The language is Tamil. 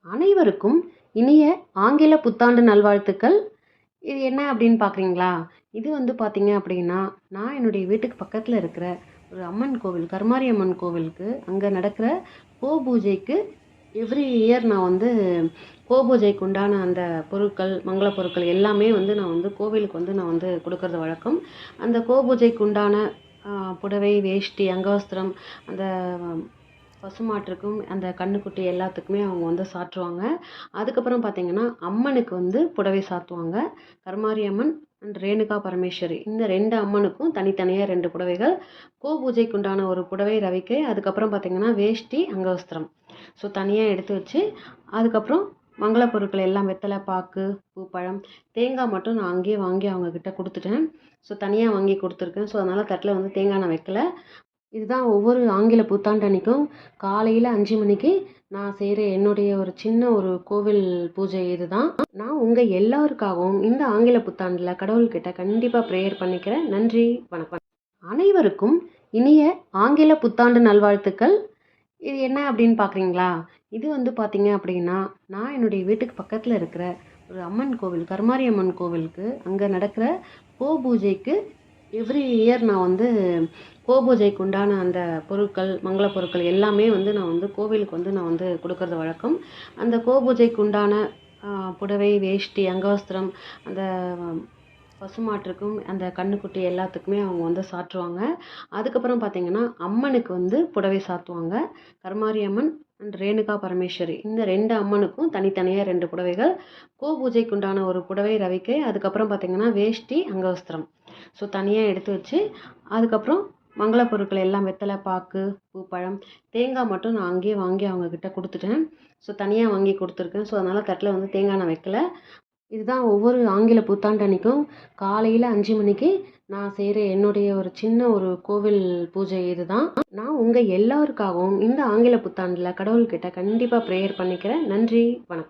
அனைவருக்கும் இனிய ஆங்கில புத்தாண்டு நல்வாழ்த்துக்கள். இது என்ன அப்படின்னு பார்க்குறீங்களா? இது வந்து பார்த்தீங்க அப்படின்னா, நான் என்னுடைய வீட்டுக்கு பக்கத்துல இருக்கிற ஒரு அம்மன் கோவில், கருமாரி அம்மன் கோவிலுக்கு அங்க நடக்கிற பூஜைக்கு எவ்ரி இயர் நான் வந்து பூஜைக்கு உண்டான அந்த பொருட்கள், மங்கள பொருட்கள் எல்லாமே வந்து நான் வந்து கோவிலுக்கு வந்து நான் வந்து குடுக்கறது வழக்கம். அந்த பூஜைக்கு உண்டான புடவை, வேஷ்டி, அங்கவஸ்திரம், அந்த பசுமாட்டிற்கும், அந்த கன்னுக்குட்டி எல்லாத்துக்குமே அவங்க வந்து சாற்றுவாங்க. அதுக்கப்புறம் பார்த்தீங்கன்னா, அம்மனுக்கு வந்து புடவை சாத்துவாங்க. கருமாரி அம்மன் அண்ட் ரேணுகா பரமேஸ்வரி. இந்த 2 அம்மனுக்கும் தனித்தனியா 2 புடவைகள். பூஜைக்கு உண்டான ஒரு புடவை ரவிக்கை. அதுக்கப்புறம் பார்த்தீங்கன்னா, வேஷ்டி, அங்கவஸ்திரம். ஸோ தனியா எடுத்து வச்சு, அதுக்கப்புறம் மங்கள பொருட்கள் எல்லாம் வெத்தலை, பாக்கு, பூ, பழம், தேங்காய் மட்டும் நான் அங்கேயே வாங்கி அவங்க கிட்ட குடுத்துட்டேன். ஸோ தனியா வாங்கி குடுத்துருக்கேன். ஸோ அதனால தட்டுல வந்து தேங்காய் நான் வைக்கல. இதுதான் ஒவ்வொரு ஆங்கில புத்தாண்டு அன்னைக்கும் காலையில் 5 மணிக்கு நான் செய்கிற என்னுடைய ஒரு சின்ன ஒரு கோவில் பூஜை இதுதான். நான் உங்கள் எல்லாருக்காகவும் இந்த ஆங்கில புத்தாண்டில் கடவுள்கிட்ட கண்டிப்பாக ப்ரேயர் பண்ணிக்கிறேன். நன்றி, வணக்கம். அனைவருக்கும் இனிய ஆங்கில புத்தாண்டு நல்வாழ்த்துக்கள். இது என்ன அப்படின்னு பார்க்குறீங்களா? இது வந்து பார்த்தீங்க அப்படின்னா, நான் என்னுடைய வீட்டுக்கு பக்கத்தில் இருக்கிற ஒரு அம்மன் கோவில், கருமாரி அம்மன் கோவிலுக்கு அங்கே நடக்கிற பூஜைக்கு எவ்ரி இயர் நான் வந்து பூஜைக்கு உண்டான அந்த பொருட்கள், மங்கள பொருட்கள் எல்லாமே வந்து நான் வந்து கோவிலுக்கு வந்து நான் வந்து குடுக்கறது வழக்கம். அந்த பூஜைக்கு உண்டான புடவை, வேஷ்டி, அங்கவஸ்திரம், அந்த பசுமாட்டிற்கும், அந்த கன்னுக்குட்டி எல்லாத்துக்குமே அவங்க வந்து சாற்றுவாங்க. அதுக்கப்புறம் பார்த்தீங்கன்னா, அம்மனுக்கு வந்து புடவை சாத்துவாங்க. கருமாரி அம்மன் அண்ட் ரேணுகா பரமேஸ்வரி. இந்த 2 அம்மனுக்கும் தனித்தனியா 2 புடவைகள். பூஜைக்கு உண்டான ஒரு புடவை ரவிக்கை. அதுக்கப்புறம் பார்த்தீங்கன்னா, வேஷ்டி, அங்கவஸ்திரம். ஸோ தனியா எடுத்து வச்சு, அதுக்கப்புறம் மங்கள பொருட்கள் எல்லாம் வெத்தலை, பாக்கு, பூ, பழம், தேங்காய் மட்டும் நான் அங்கேயே வாங்கி அவங்க கிட்ட குடுத்துட்டேன். ஸோ தனியா வாங்கி குடுத்துருக்கேன். ஸோ அதனால தட்டுல வந்து தேங்காய் நான் வைக்கல. இதுதான் ஒவ்வொரு ஆங்கில புத்தாண்டு அன்னைக்கும் காலையில் 5 மணிக்கு நான் செய்கிற என்னுடைய ஒரு சின்ன ஒரு கோவில் பூஜை இதுதான். நான் உங்கள் எல்லாருக்காகவும் இந்த ஆங்கில புத்தாண்டில் கடவுள்கிட்ட கண்டிப்பாக ப்ரேயர் பண்ணிக்கிறேன். நன்றி, வணக்கம்.